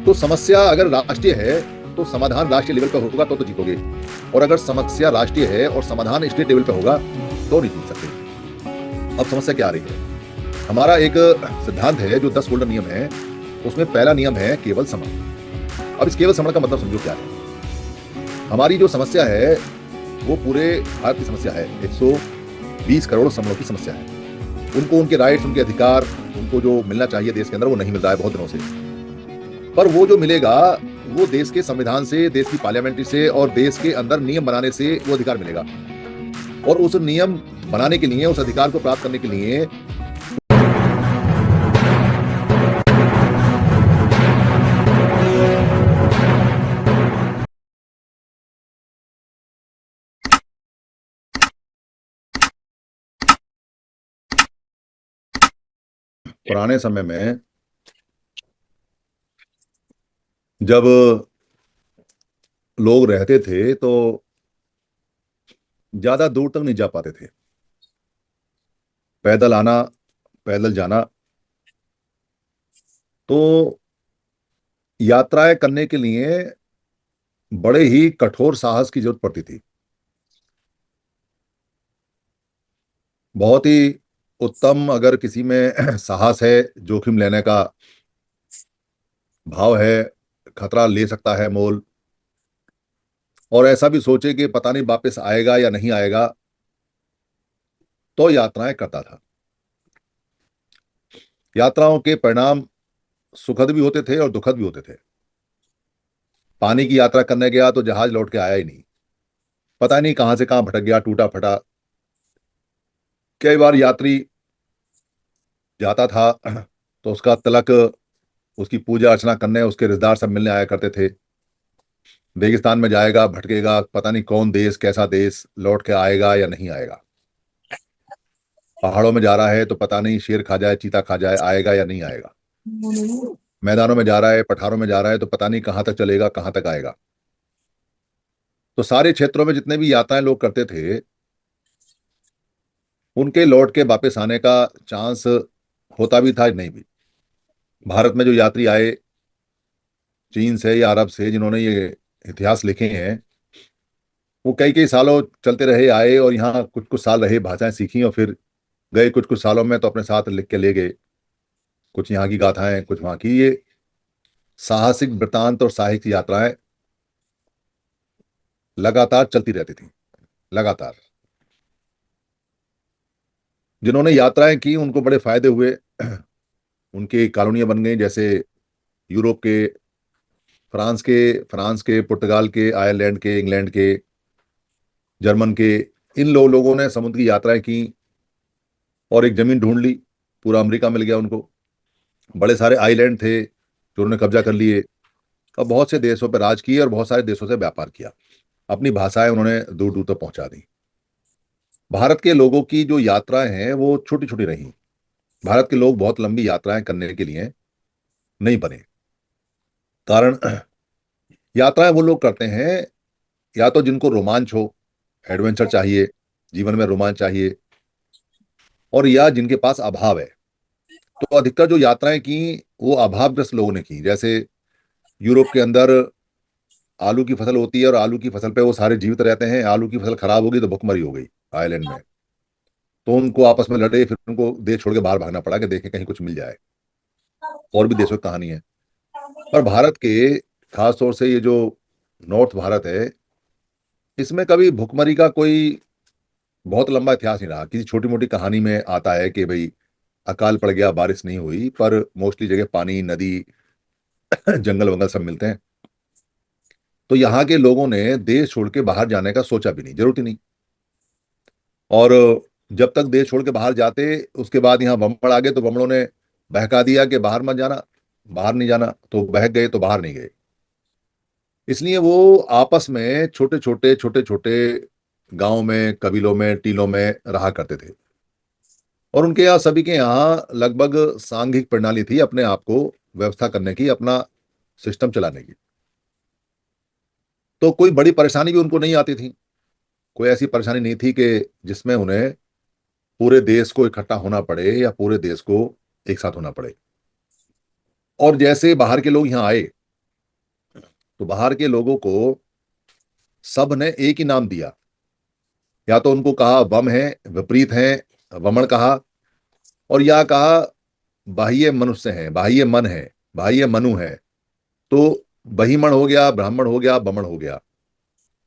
तो समस्या अगर राष्ट्रीय है तो समाधान राष्ट्रीय लेवल पर होगा तो जीतोगे, और अगर समस्या राष्ट्रीय है और समाधान स्टेट लेवल पर होगा तो नहीं जीत सकते। अब समस्या क्या आ रही है? हमारा एक सिद्धांत है जो 10 गोल्डन नियम है, उसमें पहला नियम है केवल समण। अब इस केवल समण का मतलब समझो क्या है। हमारी जो समस्या है वो पूरे भारत की समस्या है, 120 करोड़ समणों की समस्या है। उनको उनके राइट्स, उनके अधिकार, उनको जो मिलना चाहिए देश के अंदर वो नहीं मिल रहा है बहुत दिनों से। पर वो जो मिलेगा वो देश के संविधान से, देश की पार्लियामेंट्री से और देश के अंदर नियम बनाने से वो अधिकार मिलेगा। और उस नियम बनाने के लिए, उस अधिकार को प्राप्त करने के लिए पुराने समय में जब लोग रहते थे तो ज्यादा दूर तक नहीं जा पाते थे। पैदल आना, पैदल जाना, तो यात्राएं करने के लिए बड़े ही कठोर साहस की जरूरत पड़ती थी। बहुत ही उत्तम अगर किसी में साहस है, जोखिम लेने का भाव है, खतरा ले सकता है मोल, और ऐसा भी सोचे कि पता नहीं वापस आएगा या नहीं आएगा, तो यात्राएं करता था। यात्राओं के परिणाम सुखद भी होते थे और दुखद भी होते थे। पानी की यात्रा करने गया तो जहाज लौट के आया ही नहीं, पता नहीं कहां से कहां भटक गया, टूटा फटा। कई बार यात्री जाता था तो उसका तिलक, उसकी पूजा अर्चना करने उसके रिश्तेदार सब मिलने आया करते थे। रेगिस्तान में जाएगा, भटकेगा, पता नहीं कौन देश, कैसा देश, लौट के आएगा या नहीं आएगा। पहाड़ों में जा रहा है तो पता नहीं शेर खा जाए, चीता खा जाए, आएगा या नहीं आएगा। मैदानों में जा रहा है, पठारों में जा रहा है तो पता नहीं कहां तक चलेगा, कहां तक आएगा। तो सारे क्षेत्रों में जितने भी यात्राएं लोग करते थे, उनके लौट के वापस आने का चांस होता भी था, नहीं भी। भारत में जो यात्री आए चीन से या अरब से, जिन्होंने ये इतिहास लिखे हैं, वो कई कई सालों चलते रहे, आए और यहाँ कुछ कुछ साल रहे, भाषाएं सीखी और फिर गए। कुछ कुछ सालों में तो अपने साथ लिख के ले गए, कुछ यहाँ की गाथाएं, कुछ वहाँ की। ये साहसिक वृतांत और साहसिक यात्राएं लगातार चलती रहती थी, लगातार। जिन्होंने यात्राएं की उनको बड़े फायदे हुए। उनकी कॉलोनियां बन गई, जैसे यूरोप के, फ्रांस के, पुर्तगाल के, आयरलैंड के, इंग्लैंड के, जर्मन के। इन लोगों ने समुद्र की यात्राएं की और एक जमीन ढूंढ ली। पूरा अमेरिका मिल गया उनको। बड़े सारे आइलैंड थे जो उन्होंने कब्जा कर लिए और बहुत से देशों पर राज किए और बहुत सारे देशों से व्यापार किया। अपनी भाषाएं उन्होंने दूर दूर तक पहुंचा दी। भारत के लोगों की जो यात्राएं हैं वो छोटी छोटी रही। भारत के लोग बहुत लंबी यात्राएं करने के लिए नहीं बने। कारण यात्राएं वो लोग करते हैं या तो जिनको रोमांच हो, एडवेंचर चाहिए, जीवन में रोमांच चाहिए, और या जिनके पास अभाव है। तो अधिकतर जो यात्राएं की वो अभावग्रस्त लोगों ने की। जैसे यूरोप के अंदर आलू की फसल होती है और आलू की फसल पे वो सारे जीवित रहते हैं। आलू की फसल खराब होगी तो भुखमरी हो गई आयरलैंड में, तो उनको आपस में लड़े, फिर उनको देश छोड़ के बाहर भागना पड़ा कि देखें कहीं कुछ मिल जाए। और भी देशों की कहानी है। पर भारत के, खास तौर से ये जो नॉर्थ भारत है, इसमें कभी भुखमरी का कोई बहुत लंबा इतिहास नहीं रहा। किसी छोटी मोटी कहानी में आता है कि भाई अकाल पड़ गया, बारिश नहीं हुई, पर मोस्टली जगह पानी, नदी, जंगल वंगल सब मिलते हैं। तो यहाँ के लोगों ने देश छोड़ के बाहर जाने का सोचा भी नहीं, जरूरत ही नहीं। और जब तक देश छोड़ के बाहर जाते, उसके बाद यहाँ बम्बड़ आ गए तो बम्बड़ों ने बहका दिया कि बाहर मत जाना, बाहर नहीं जाना, तो बहक गए तो बाहर नहीं गए। इसलिए वो आपस में छोटे छोटे गांव में, कबीलों में, टीलों में रहा करते थे। और उनके यहाँ, सभी के यहाँ लगभग सांघिक प्रणाली थी अपने आप को व्यवस्था करने की, अपना सिस्टम चलाने की। तो कोई बड़ी परेशानी भी उनको नहीं आती थी। कोई ऐसी परेशानी नहीं थी कि जिसमें उन्हें पूरे देश को इकट्ठा होना पड़े या पूरे देश को एक साथ होना पड़े। और जैसे बाहर के लोग यहाँ आए तो बाहर के लोगों को सब ने एक ही नाम दिया। या तो उनको कहा वम है, विपरीत है, वमन कहा, और या कहा बाह्य मनुष्य है, बाह्य मन है, बाह्य मनु है। तो बहिमण हो गया, ब्राह्मण हो गया, बमण हो गया।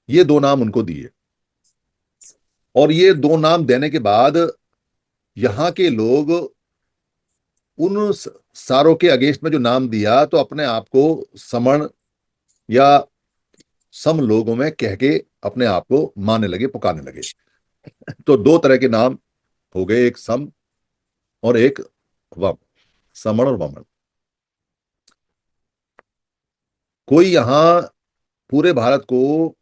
ये दो नाम उनको दिए। और ये दो नाम देने के बाद यहाँ के लोग उन सारों के अगेंस्ट में जो नाम दिया, तो अपने आप को समण या सम लोगों में कह के अपने आप को मानने लगे, पुकारने लगे। तो दो तरह के नाम हो गए, एक सम और एक वम। समण और वमन। कोई यहाँ पूरे भारत को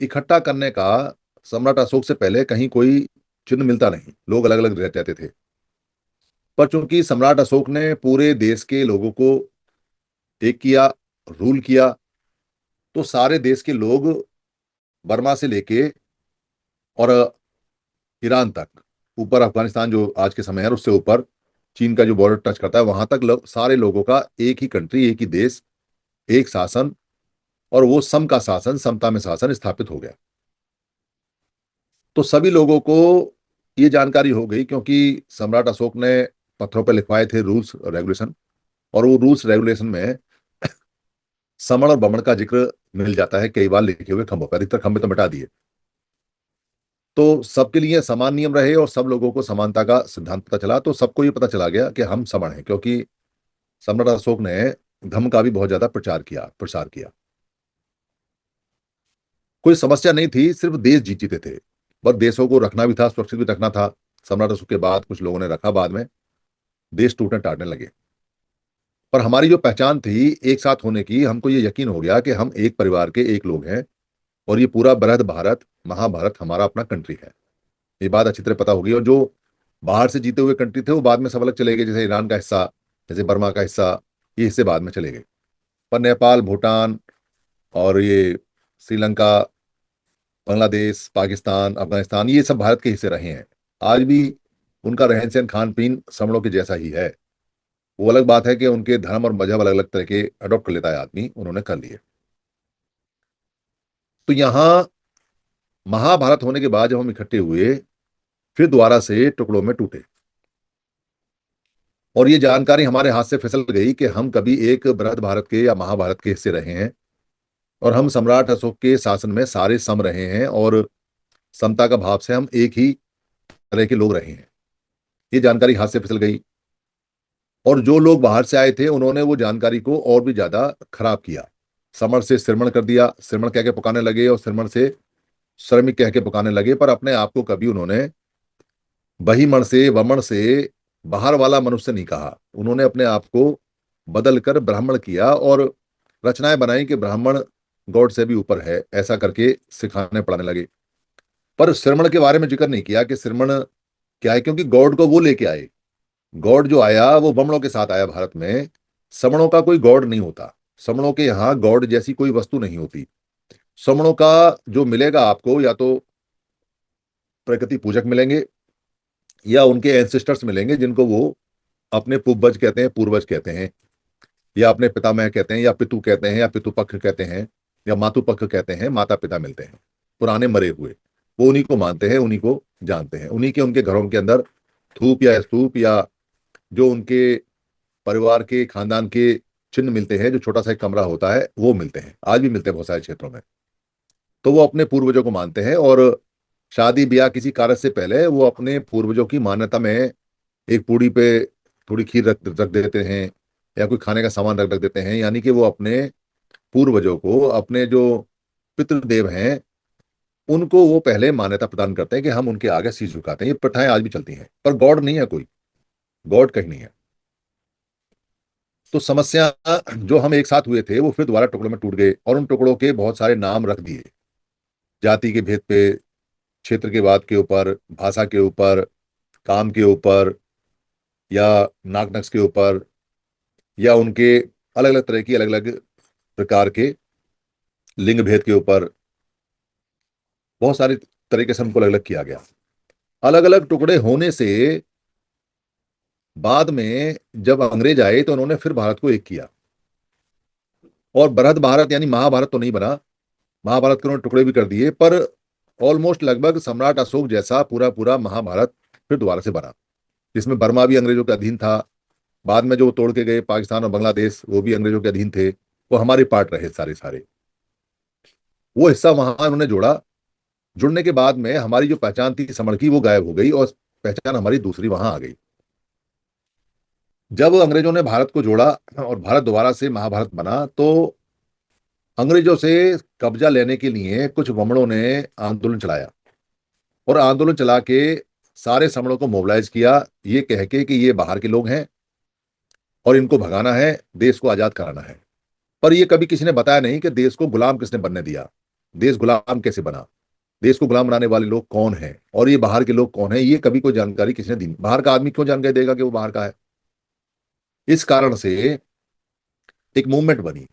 इकट्ठा करने का सम्राट अशोक से पहले कहीं कोई चिन्ह मिलता नहीं, लोग अलग अलग रह जाते थे। पर चूंकि सम्राट अशोक ने पूरे देश के लोगों को एक किया, रूल किया, तो सारे देश के लोग बर्मा से लेके और ईरान तक, ऊपर अफगानिस्तान जो आज के समय है उससे ऊपर चीन का जो बॉर्डर टच करता है, वहां तक सारे लोगों का एक ही कंट्री, एक ही देश, एक शासन, और वो सम का शासन, समता में शासन स्थापित हो गया। तो सभी लोगों को ये जानकारी हो गई, क्योंकि सम्राट अशोक ने पत्थरों पर लिखवाए थे रूल्स और रेगुलेशन। और वो रूल्स रेगुलेशन में समण और बमण का जिक्र मिल जाता है कई बार लिखे हुए खंभों पर। अधिकतर खंभे तो मिटा दिए। तो सबके लिए समान नियम रहे और सब लोगों को समानता का सिद्धांत पता चला। तो सबको ये पता चला गया कि हम समान हैं, क्योंकि सम्राट अशोक ने धम्म का भी बहुत ज्यादा प्रसार किया। कोई समस्या नहीं थी, सिर्फ देश जीते थे। बस देशों को रखना भी था, सुरक्षित भी रखना था। सम्राट अशोक के बाद कुछ लोगों ने रखा, बाद में देश टूटने टाटने लगे। पर हमारी जो पहचान थी एक साथ होने की, हमको ये यकीन हो गया कि हम एक परिवार के एक लोग हैं, और ये पूरा बृहद भारत, महाभारत हमारा अपना कंट्री है। ये बात अच्छी तरह पता होगी। और जो बाहर से जीते हुए कंट्री थे वो बाद में सब अलग चले गए, जैसे ईरान का हिस्सा, जैसे बर्मा का हिस्सा, ये हिस्से बाद में चले गए। पर नेपाल, भूटान और ये श्रीलंका, बांग्लादेश, पाकिस्तान, अफगानिस्तान, ये सब भारत के हिस्से रहे हैं। आज भी उनका रहन सहन, खान पीन समणों के जैसा ही है। वो अलग बात है कि उनके धर्म और मजहब अलग अलग तरह के अडॉप्ट कर लेता है आदमी, उन्होंने कर लिए। तो यहाँ महाभारत होने के बाद जब हम इकट्ठे हुए, फिर दोबारा से टुकड़ों में टूटे। और ये जानकारी हमारे हाथ से फिसल गई कि हम कभी एक बृहद भारत के या महाभारत के हिस्से रहे हैं, और हम सम्राट अशोक के शासन में सारे सम रहे हैं, और समता का भाव से हम एक ही तरह के लोग रहे हैं। ये जानकारी हाथ से फिसल गई। और जो लोग बाहर से आए थे उन्होंने वो जानकारी को और भी ज्यादा खराब किया। समण से श्रमण कर दिया, श्रमण कह के पुकारने लगे, और श्रमण से श्रमिक कह के पुकारने लगे। पर अपने आप को कभी उन्होंने बहिमण से, वमन से बाहर वाला मनुष्य नहीं कहा। उन्होंने अपने आप को बदल कर ब्राह्मण किया, और रचनाएं बनाई कि ब्राह्मण गॉड से भी ऊपर है, ऐसा करके सिखाने पढ़ाने लगे। पर श्रमण के बारे में जिक्र नहीं किया कि श्रमण क्या है, क्योंकि गॉड को वो लेके आए। गॉड जो आया वो बमणों के साथ आया भारत में। समणों का कोई गॉड नहीं होता। समणों के यहाँ गॉड जैसी कोई वस्तु नहीं होती। समणों का जो मिलेगा आपको, या तो प्रकृति पूजक मिलेंगे, या उनके एंसेस्टर्स मिलेंगे जिनको वो अपने पूर्वज कहते हैं, पूर्वज कहते हैं, या अपने पितामह कहते हैं, या पितु कहते हैं, या पितुपक्ष कहते हैं, या मातुपक्ष कहते हैं। माता पिता मिलते हैं पुराने मरे हुए। वो उन्हीं को मानते हैं, उन्हीं को जानते हैं। उन्हीं के उनके घरों के अंदर धूप या स्तूप, या जो उनके परिवार के खानदान के चिन्ह मिलते हैं, जो छोटा सा एक कमरा होता है, वो मिलते हैं। आज भी मिलते हैं बहुत सारे क्षेत्रों में। तो वो अपने पूर्वजों को मानते हैं, और शादी ब्याह किसी कार्य से पहले वो अपने पूर्वजों की मान्यता में एक पूड़ी पे थोड़ी खीर रख रख देते हैं, या कोई खाने का सामान रख रख देते हैं। यानी कि वो अपने पूर्वजों को, अपने जो पितृदेव हैं, उनको वो पहले मान्यता प्रदान करते हैं कि हम उनके आगे शीश झुकाते हैं। ये प्रथाएं आज भी चलती हैं, पर गॉड नहीं है कोई, गॉड कहीं नहीं है। तो समस्या, जो हम एक साथ हुए थे वो फिर दोबारा टुकड़ों में टूट गए, और उन टुकड़ों के बहुत सारे नाम रख दिए, जाति के भेद पे, क्षेत्र के बात के ऊपर, भाषा के ऊपर, काम के ऊपर, या नाक नक्श के ऊपर, या उनके अलग अलग तरह की, अलग अलग प्रकार के लिंग भेद के ऊपर। बहुत सारी तरीके से हमको अलग अलग किया गया। अलग अलग टुकड़े होने से बाद में जब अंग्रेज आए तो उन्होंने फिर भारत को एक किया। और बृहद भारत यानी महाभारत तो नहीं बना, महाभारत के उन्होंने टुकड़े भी कर दिए, पर ऑलमोस्ट लगभग सम्राट अशोक जैसा पूरा पूरा महाभारत फिर दोबारा से बना, जिसमें बर्मा भी अंग्रेजों के अधीन था। बाद में जो तोड़ के गए पाकिस्तान और बांग्लादेश, वो भी अंग्रेजों के अधीन थे, वो हमारे पार्ट रहे सारे सारे। वो हिस्सा वहां उन्होंने जोड़ा। जुड़ने के बाद में हमारी जो पहचान थी समण की, वो गायब हो गई और पहचान हमारी दूसरी वहां आ गई। जब अंग्रेजों ने भारत को जोड़ा और भारत दोबारा से महाभारत बना, तो अंग्रेजों से कब्जा लेने के लिए कुछ वमणों ने आंदोलन चलाया, और आंदोलन चला के सारे समणों को मोबिलाइज किया, ये कह के कि ये बाहर के लोग हैं और इनको भगाना है, देश को आजाद कराना है। पर ये कभी किसी ने बताया नहीं कि देश को गुलाम किसने बनने दिया, देश गुलाम कैसे बना, देश को गुलाम बनाने वाले लोग कौन हैं, और ये बाहर के लोग कौन हैं, ये कभी कोई जानकारी किसी ने दी नहीं। बाहर का आदमी क्यों जानकारी देगा कि वो बाहर का है। इस कारण से एक मूवमेंट बनी।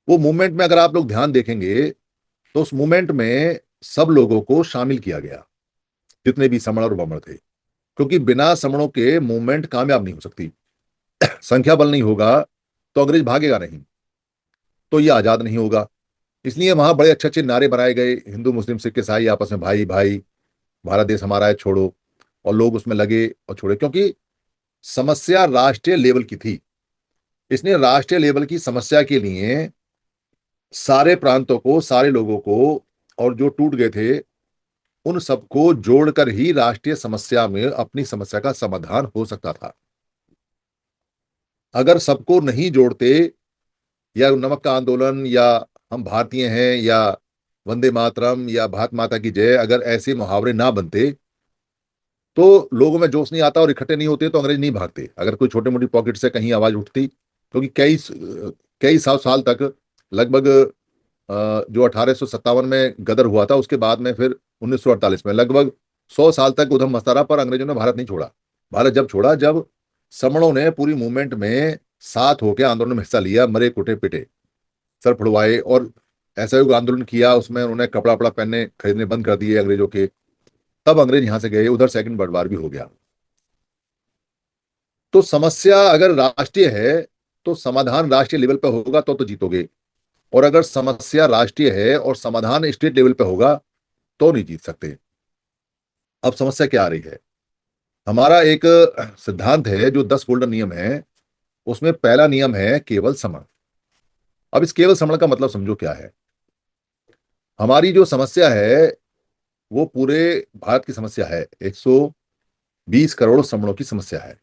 वो मूवमेंट में अगर आप लोग ध्यान देखेंगे, तो उस मूवमेंट में सब लोगों को शामिल किया गया, जितने भी समण और बमण थे, क्योंकि बिना समणों के मूवमेंट कामयाब नहीं हो सकती। संख्या बल नहीं होगा तो अंग्रेज भागेगा नहीं, तो ये आजाद नहीं होगा। इसलिए वहां बड़े अच्छे अच्छे नारे बनाए गए, हिंदू मुस्लिम सिख ईसाई आपस में भाई भाई, भारत देश हमारा है, छोड़ो। और लोग उसमें लगे और छोड़े, क्योंकि समस्या राष्ट्रीय लेवल की थी। इसलिए राष्ट्रीय लेवल की समस्या के लिए सारे प्रांतों को, सारे लोगों को, और जो टूट गए थे उन सबको जोड़कर ही राष्ट्रीय समस्या में अपनी समस्या का समाधान हो सकता था। अगर सबको नहीं जोड़ते, या नमक का आंदोलन, या हम भारतीय हैं, या वंदे मातरम, या भारत माता की जय, अगर ऐसे मुहावरे ना बनते, तो लोगों में जोश नहीं आता और इकट्ठे नहीं होते, तो अंग्रेज नहीं भागते। अगर कोई छोटी मोटी पॉकेट से कहीं आवाज उठती, क्योंकि कई कई सौ साल तक, लगभग जो 1857 में गदर हुआ था, उसके बाद में फिर 1948 में लगभग 100 साल तक उधम मचता रहा, पर अंग्रेजों ने भारत नहीं छोड़ा। भारत जब छोड़ा, जब समणों ने पूरी मूवमेंट में साथ होकर आंदोलन में हिस्सा लिया, मरे कुटे पिटे, सर फुड़वाए, और असहयोग आंदोलन किया, उसमें उन्होंने कपड़ा वपड़ा पहनने खरीदने बंद कर दिए अंग्रेजों के, तब अंग्रेज यहां से गए। उधर सेकंड वर्ल्ड वार भी हो गया। तो समस्या अगर राष्ट्रीय है, तो समाधान राष्ट्रीय लेवल पे होगा तो जीतोगे। और अगर समस्या राष्ट्रीय है और समाधान स्टेट लेवल पे होगा, तो नहीं जीत सकते। अब समस्या क्या आ रही है। हमारा एक सिद्धांत है, जो 10 गोल्डन नियम है, उसमें पहला नियम है केवल समण। अब इस केवल समण का मतलब समझो क्या है। हमारी जो समस्या है, वो पूरे भारत की समस्या है, 120 करोड़ समणों की समस्या है।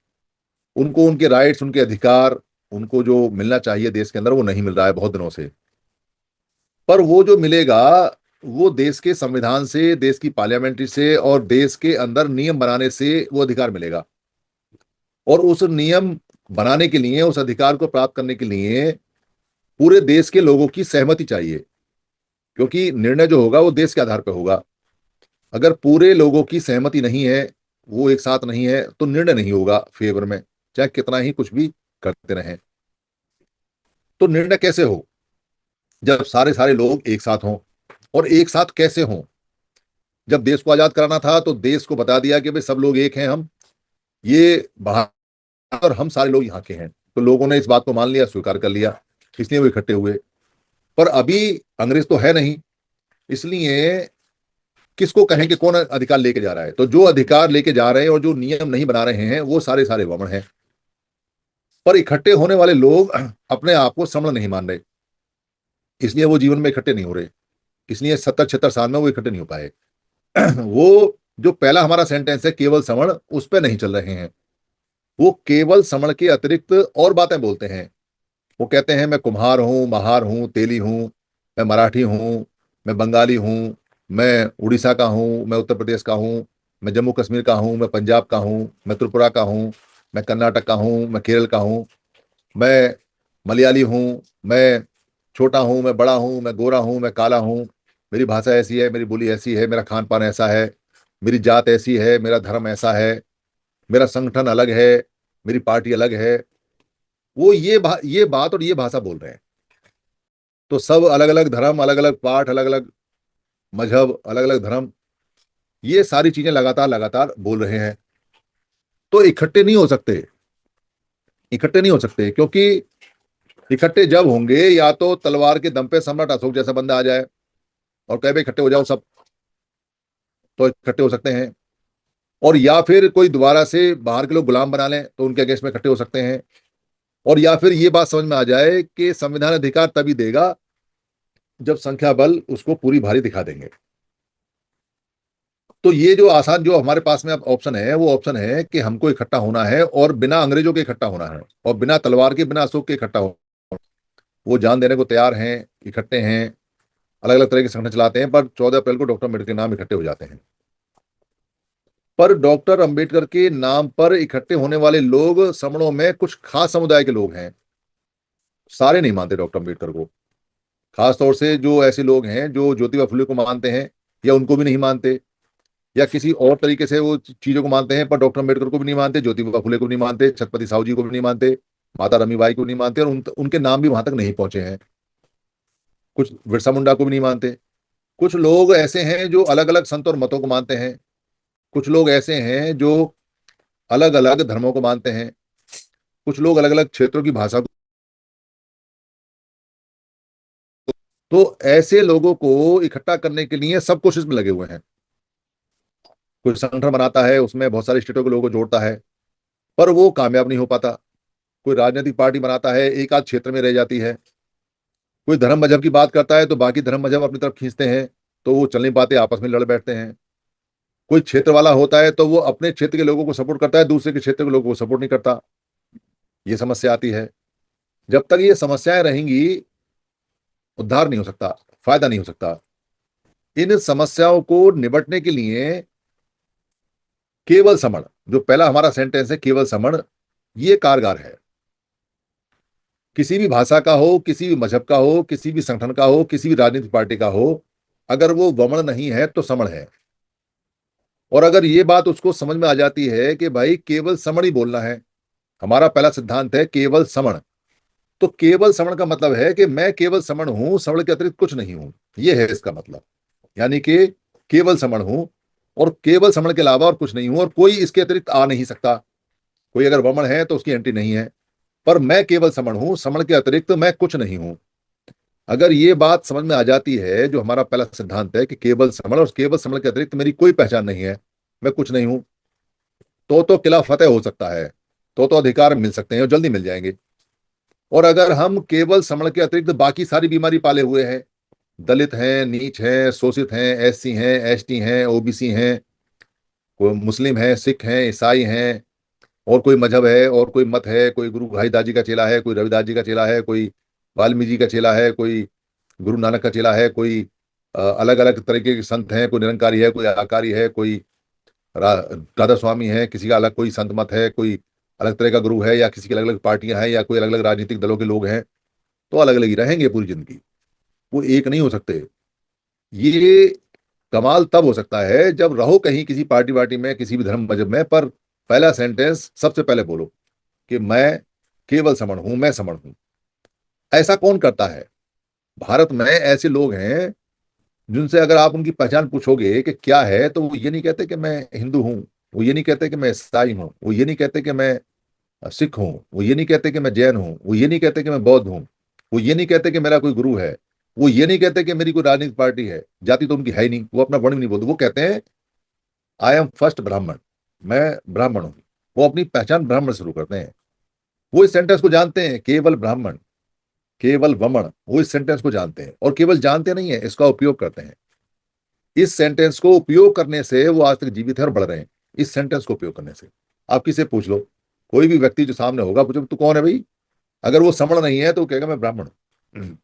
उनको उनके राइट्स, उनके अधिकार, उनको जो मिलना चाहिए देश के अंदर, वो नहीं मिल रहा है बहुत दिनों से। पर वो जो मिलेगा, वो देश के संविधान से, देश की पार्लियामेंट्री से, और देश के अंदर नियम बनाने से वो अधिकार मिलेगा। और उस नियम बनाने के लिए, उस अधिकार को प्राप्त करने के लिए पूरे देश के लोगों की सहमति चाहिए, क्योंकि निर्णय जो होगा वो देश के आधार पर होगा। अगर पूरे लोगों की सहमति नहीं है, वो एक साथ नहीं है, तो निर्णय नहीं होगा फेवर में, चाहे कितना ही कुछ भी करते रहें। तो निर्णय कैसे हो, जब सारे सारे लोग एक साथ हों। और एक साथ कैसे हों, जब देश को आजाद कराना था, तो देश को बता दिया कि भाई सब लोग एक हैं, हम ये बाहर, और हम सारे लोग यहाँ के हैं। तो लोगों ने इस बात को मान लिया, स्वीकार कर लिया, इसलिए वो इकट्ठे हुए। पर अभी अंग्रेज तो है नहीं, इसलिए किसको कहें कि कौन अधिकार लेके जा रहा है। तो जो अधिकार लेके जा रहे हैं और जो नियम नहीं बना रहे हैं, वो सारे सारे वमन हैं। पर इकट्ठे होने वाले लोग अपने आप को समण नहीं मान रहे, इसलिए वो जीवन में इकट्ठे नहीं हो रहे। इसलिए 70-76 साल में वो इकट्ठे नहीं हो पाए। वो जो पहला हमारा सेंटेंस है केवल समण, उस पर नहीं चल रहे हैं। वो केवल समण के अतिरिक्त और बातें बोलते हैं। वो कहते हैं मैं कुम्हार हूं, महार हूं, तेली हूं, मैं मराठी हूं, मैं बंगाली हूं, मैं उड़ीसा का हूं, मैं उत्तर प्रदेश का हूं, मैं जम्मू कश्मीर का हूं, मैं पंजाब का हूं, मैं त्रिपुरा का हूं, मैं कर्नाटक का हूं, मैं केरल का हूं, मैं मलयाली हूं, मैं छोटा हूं, मैं बड़ा हूं, मैं गोरा हूं, मैं काला हूं, मेरी भाषा ऐसी है, मेरी बोली ऐसी है, मेरा खान पान ऐसा है, मेरी जात ऐसी है, मेरा धर्म ऐसा है, मेरा संगठन अलग है, मेरी पार्टी अलग है। वो ये बात और ये भाषा बोल रहे हैं। तो सब अलग अलग धर्म, अलग अलग पाठ, अलग अलग मजहब, अलग अलग धर्म, ये सारी चीजें लगातार लगातार बोल रहे हैं। तो इकट्ठे नहीं हो सकते, इकट्ठे नहीं हो सकते, क्योंकि इकट्ठे जब होंगे या तो तलवार के दम पे सम्राट अशोक जैसा बंदा आ जाए और कहे भाई इकट्ठे हो जाओ सब, तो इकट्ठे हो सकते हैं। और या फिर कोई दोबारा से बाहर के लोग गुलाम बना लें तो उनके अगेंस्ट में इकट्ठे हो सकते हैं। और या फिर ये बात समझ में आ जाए कि संविधान अधिकार तभी देगा जब संख्या बल उसको पूरी भारी दिखा देंगे। तो ये जो आसान जो हमारे पास में अब ऑप्शन है वो ऑप्शन है कि हमको इकट्ठा होना है और बिना अंग्रेजों के इकट्ठा होना है और बिना तलवार के बिना अशोक के इकट्ठा होना। वो जान देने को तैयार हैं, इकट्ठे हैं, अलग अलग तरह के संगठन चलाते हैं, पर 14 अप्रैल को डॉक्टर अम्बेडकर के नाम इकट्ठे हो जाते हैं। पर डॉक्टर अंबेडकर के नाम पर इकट्ठे होने वाले लोग समणों में कुछ खास समुदाय के लोग हैं। सारे नहीं मानते डॉक्टर अंबेडकर को। खासतौर से जो ऐसे लोग हैं जो ज्योतिबा फुले को मानते हैं या उनको भी नहीं मानते, या किसी और तरीके से वो चीजों को मानते हैं, पर डॉक्टर अंबेडकर को भी नहीं मानते, ज्योतिबा फुले को भी नहीं मानते, छत्रपति साहू जी को भी नहीं मानते, माता रमीबाई को भी नहीं मानते, और उनके नाम भी वहां तक नहीं पहुंचे हैं। कुछ बिरसा मुंडा को भी नहीं मानते। कुछ लोग ऐसे हैं जो अलग अलग संत और मतों को मानते हैं। कुछ लोग ऐसे हैं जो अलग अलग धर्मों को मानते हैं। कुछ लोग अलग अलग क्षेत्रों की भाषा को। तो ऐसे लोगों को इकट्ठा करने के लिए सब कोशिश में लगे हुए हैं। कोई संगठन बनाता है, उसमें बहुत सारे स्टेटों के लोगों को जोड़ता है, पर वो कामयाब नहीं हो पाता। कोई राजनीतिक पार्टी बनाता है, एक आध क्षेत्र में रह जाती है। कोई धर्म मजहब की बात करता है तो बाकी धर्म मजहब अपनी तरफ खींचते हैं, तो वो चल नहीं पाते, आपस में लड़ बैठते हैं। कोई क्षेत्र वाला होता है तो वो अपने क्षेत्र के लोगों को सपोर्ट करता है, दूसरे के क्षेत्र के लोगों को सपोर्ट नहीं करता। ये समस्या आती है। जब तक ये समस्याएं रहेंगी, उद्धार नहीं हो सकता, फायदा नहीं हो सकता। इन समस्याओं को निपटने के लिए केवल समण, जो पहला हमारा सेंटेंस है केवल समण, ये कारगर है। किसी भी भाषा का हो, किसी भी मजहब का हो, किसी भी संगठन का हो, किसी भी राजनीतिक पार्टी का हो, अगर वो वमन नहीं है तो समण है। और अगर ये बात उसको समझ में आ जाती है कि भाई केवल समण ही बोलना है, हमारा पहला सिद्धांत है केवल समण, तो केवल समण का मतलब है कि मैं केवल समण हूं, समण के अतिरिक्त कुछ नहीं हूं। ये है इसका मतलब। यानी कि केवल समण हूं और केवल समण के अलावा और कुछ नहीं हूं, और कोई इसके अतिरिक्त आ नहीं सकता। कोई अगर वमन है तो उसकी एंट्री नहीं है, पर मैं केवल समण हूं, समण के अतिरिक्त मैं कुछ नहीं हूं। अगर ये बात समझ में आ जाती है, जो हमारा पहला सिद्धांत है कि केवल समण और केवल समण के अतिरिक्त मेरी कोई पहचान नहीं है, मैं कुछ नहीं हूं, तो किला फतेह हो सकता है, तो अधिकार मिल सकते हैं और जल्दी मिल जाएंगे। और अगर हम केवल समण के अतिरिक्त बाकी सारी बीमारी पाले हुए हैं, दलित हैं, नीच हैं, शोषित हैं, एससी हैं, एसटी हैं, ओबीसी हैं, कोई मुस्लिम हैं, सिख हैं, ईसाई हैं, और कोई मजहब है और कोई मत है, कोई गुरु भाईदास जी का चेला है, कोई रविदास जी का चेला है, कोई वाल्मीकि जी का चेला है, कोई गुरु नानक का चेला है, कोई अलग अलग तरीके के संत हैं, कोई निरंकारी है, कोई आकारी है, कोई राधा स्वामी है, किसी का अलग कोई संत मत है, कोई अलग तरह का गुरु है, या किसी की अलग अलग पार्टियां हैं, या कोई अलग अलग राजनीतिक दलों के लोग हैं, तो अलग अलग ही रहेंगे पूरी जिंदगी। वो एक नहीं हो सकते। ये कमाल तब हो सकता है जब रहो कहीं किसी पार्टी वार्टी में, किसी भी धर्म मजहब में, पर पहला सेंटेंस सबसे पहले बोलो कि मैं केवल समण हूं, मैं समण हूं। ऐसा कौन करता है? भारत में ऐसे लोग हैं जिनसे अगर आप उनकी पहचान पूछोगे कि क्या है, तो वो ये नहीं कहते कि मैं हिंदू हूं, वो ये नहीं कहते कि मैं ईसाई हूं, वो ये नहीं कहते कि मैं सिख हूं, वो ये नहीं कहते कि मैं जैन हूं, वो ये नहीं कहते कि मैं बौद्ध हूं, वो ये नहीं कहते कि मेरा कोई गुरु है, वो ये नहीं कहते कि मेरी कोई राजनीतिक पार्टी है, जाति तो उनकी है ही नहीं, वो अपना वर्ण भी नहीं बोलते। वो कहते हैं आई एम फर्स्ट ब्राह्मण, मैं ब्राह्मण हूं। वो अपनी पहचान ब्राह्मण से शुरू करते हैं। वो इस सेंटेंस को जानते हैं, केवल ब्राह्मण, केवल वमन, वो इस सेंटेंस को जानते हैं, और केवल जानते नहीं है, इसका उपयोग करते हैं। इस सेंटेंस को उपयोग करने से वो आज तक जीवित है और बढ़ रहे हैं। इस सेंटेंस को उपयोग करने से आप किसे पूछ लो, कोई भी व्यक्ति जो सामने होगा, पूछो तू कौन है भाई, अगर वो समण नहीं है तो वो कहेगा मैं ब्राह्मण हूं।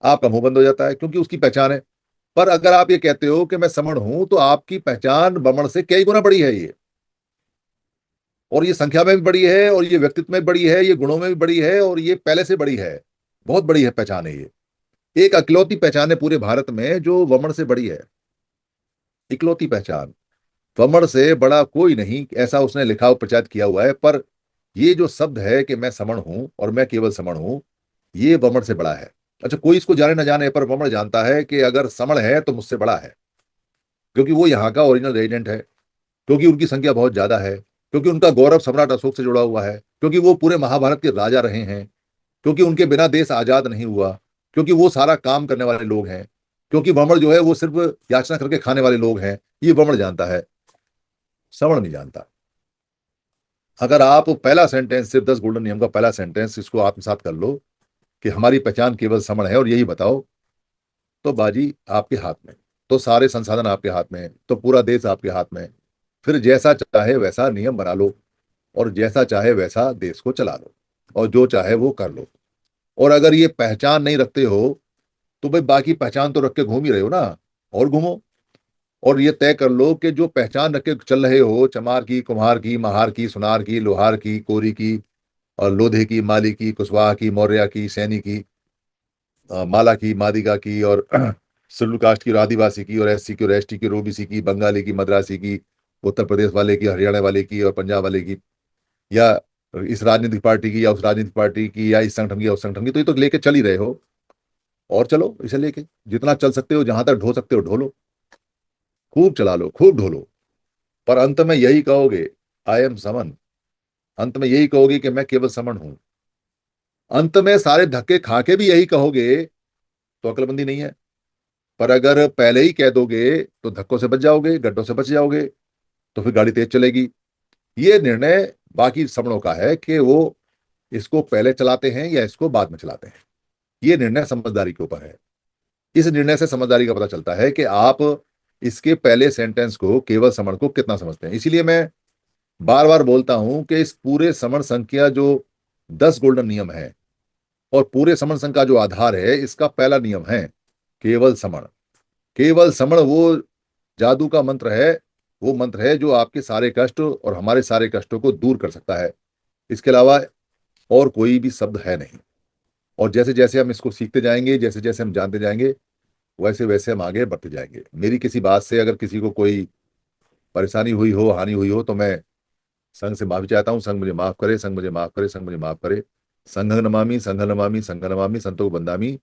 आपका मुंह बंद हो जाता है, क्योंकि उसकी पहचान है। पर अगर आप ये कहते हो कि मैं समण हूं, तो आपकी पहचान बमण से कई गुना बड़ी है ये, और ये संख्या में भी बड़ी है, और ये व्यक्तित्व में भी बड़ी है, ये गुणों में भी बड़ी है, और ये पहले से बड़ी है। बहुत बड़ी है पहचान है ये। एक अकलौती पहचान है पूरे भारत में जो वमन से बड़ी है। इकलौती पहचान, वमन से बड़ा कोई नहीं, ऐसा उसने लिखा और प्रचारित किया हुआ है। पर ये जो शब्द है कि मैं समण हूं और मैं केवल समण हूं, ये वमन से बड़ा है। अच्छा, कोई इसको जाने न जाने, पर वमन जानता है कि अगर समण है तो मुझसे बड़ा है, क्योंकि वो यहाँ का ओरिजिनल रेजिडेंट है, क्योंकि उनकी संख्या बहुत ज्यादा है, क्योंकि उनका गौरव सम्राट अशोक से जुड़ा हुआ है, क्योंकि वो पूरे महाभारत के राजा रहे हैं, क्योंकि उनके बिना देश आजाद नहीं हुआ, क्योंकि वो सारा काम करने वाले लोग हैं, क्योंकि ब्राह्मण जो है वो सिर्फ याचना करके खाने वाले लोग हैं। ये ब्राह्मण जानता है, श्रवण नहीं जानता। अगर आप पहला सेंटेंस, सिर्फ 10 गोल्डन नियम का पहला सेंटेंस, इसको आत्मसात कर लो कि हमारी पहचान केवल श्रवण है और यही बताओ, तो बाजी आपके हाथ में, तो सारे संसाधन आपके हाथ में, तो पूरा देश आपके हाथ में। फिर जैसा चाहे वैसा नियम बना लो, और जैसा चाहे वैसा देश को चला लो, और जो चाहे वो कर लो। और अगर ये पहचान नहीं रखते हो, तो भाई बाकी पहचान तो रख के घूम ही रहे हो ना, और घूमो। और ये तय कर लो कि जो पहचान रख के चल रहे हो, चमार की, कुम्हार की, महार की, सुनार की, लोहार की, कोरी की, और लोधे की, माली की, कुशवाहा की, मौर्य की, सैनी की, माला की, मादिगा की, और शेड्यूल कास्ट की, और आदिवासी की, और एससी की, और एसटी की, और ओबीसी की, बंगाली की, मद्रासी की, उत्तर प्रदेश वाले की, हरियाणा वाले की, और पंजाब वाले की, या इस राजनीतिक पार्टी की, या उस राजनीतिक पार्टी की, या इस संगठन की, या उस संगठन की। तो ये तो लेके चल ही रहे हो, और चलो इसे लेके जितना चल सकते हो, जहां तक ढो सकते हो ढो लो, खूब चला लो, खूब ढो लो। पर अंत में यही कहोगे, आई एम समन। अंत में यही कहोगे कि मैं केवल समन हूं। अंत में सारे धक्के खा के भी यही कहोगे, तो अक्लमंदी नहीं है। पर अगर पहले ही कह दोगे, तो धक्कों से बच जाओगे, गड्ढों से बच जाओगे, तो फिर गाड़ी तेज चलेगी। ये निर्णय बाकी समणों का है कि वो इसको पहले चलाते हैं या इसको बाद में चलाते हैं। ये निर्णय समझदारी के ऊपर है। इस निर्णय से समझदारी का पता चलता है कि आप इसके पहले सेंटेंस को, केवल समण को, कितना समझते हैं। इसीलिए मैं बार बार बोलता हूं कि इस पूरे समण संघ का जो 10 गोल्डन नियम है, और पूरे समण संघ का जो आधार है, इसका पहला नियम है केवल समण। केवल समण वो जादू का मंत्र है, वो मंत्र है जो आपके सारे कष्ट और हमारे सारे कष्टों को दूर कर सकता है। इसके अलावा और कोई भी शब्द है नहीं। और जैसे जैसे हम इसको सीखते जाएंगे, जैसे जैसे हम जानते जाएंगे, वैसे वैसे हम आगे बढ़ते जाएंगे। मेरी किसी बात से अगर किसी को कोई परेशानी हुई हो, हानि हुई हो, तो मैं संघ से माफी चाहता हूँ। संघ मुझे माफ करे, संघ मुझे माफ करे, संघ मुझे माफ करे। संघ नमामि, संघ नमामि, संघ नमामि, संतों को बंदामी।